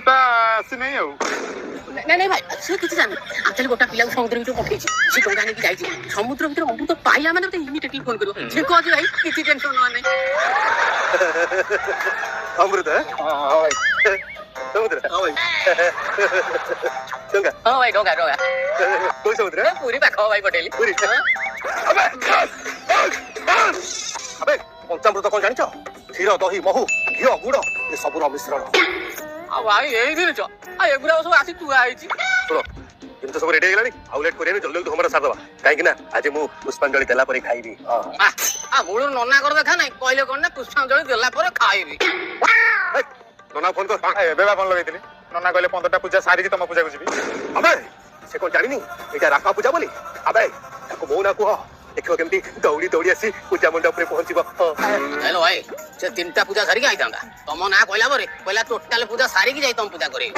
ତା ଆସିନାହିଁ ଆଉ। ନାଇଁ ଭାଇ ସେ କିଛି ଜାଣିନି। ଆକ୍ଚୁଆଲି ଗୋଟା ପିଲାକୁ ସମୁଦ୍ର ଭିତରୁ ପଠେଇଛି, ସେ ଟଙ୍କା ନେଇକି ଯାଇଛି। ସମୁଦ୍ର ଭିତରେ ଅମୃତ ପାଇଲା ମାନେ ମତେ ଇମିଡିଏଟଲି ଫୋନ କରିବ। ସେ କହୁଛି ଭାଇ କିଛି ଟେନସନ ନାହିଁ। ଅମୃତ ହଁ ଭାଇ ସମୁଦ୍ର ହଁ ଭାଇ ଟଙ୍କା ହଁ ଭାଇ ଟଙ୍କା ଟଙ୍କା କୋଉ ସମୁଦ୍ର ପୁରୀ ପାଖ ଭାଇ ପଟେଲି। ପୁରୀ ଆବେ ଆବେ ପଞ୍ଚାମୃତ କଣ ଜାଣିଛ? କ୍ଷୀର ଦହି ମହୁ ଘିଅ ଗୁଡ ଏ ସବୁର ମିଶ୍ରଣ। ଆଉ ଭାଇ ଏଇ ଜିନିଷ ଆଉ ଏଗୁଡାକ ସବୁ ଆସି ତୁଆ ହେଇଛି। ଶୁଣ ଜିନିଷ ସବୁ ରେଡି ହେଇଗଲାଣି, ଆଉ ଲେଟ୍ କରିବାନି, ଜଲ୍ଦି ଜଲ୍ଦି ହୋମଟା ସାରିଦବା। କାହିଁକି ନା ଆଜି ମୁଁ ପୁଷ୍ପାଞ୍ଜଳି ଦେଲା ପରେ ଖାଇବି। ମୂଳରୁ ନନା କର ଦେଖା ନାଇଁ, କହିଲେ କଣ ନା ପୁଷ୍ପାଞ୍ଜଳି ଦେଲା ପରେ ଖାଇବି। ନନା ଫୋନ କର। ଏବେ ବା ଫୋନ ଲଗେଇଥିଲି, ନନା କହିଲେ 15ଟା ପୂଜା ସାରିକି ତମ ପୂଜାକୁ ଯିବି। ଆବେ ସେ କଣ ଜାଣିନି ଏଇଟା ରାପା ପୂଜା ବୋଲି? ଆବେ ତାକୁ ବୋଉ ନା କୁହ, ଦେଖିବ କେମିତି ଦୌଡ଼ି ଦୌଡ଼ି ଆସି ପୂଜା ମଣ୍ଡପରେ ପହଞ୍ଚିବ। ହେଲୋ ଭାଇ ସେ 3ଟା ପୂଜା ସାରିକି ଆଇଥାନ୍ତା, ତମ ନାଁ କହିଲା ପରେ କହିଲା ଟୋଟାଲ ପୂଜା ସାରିକି ଯାଇ ତମ ପୂଜା କରିବି।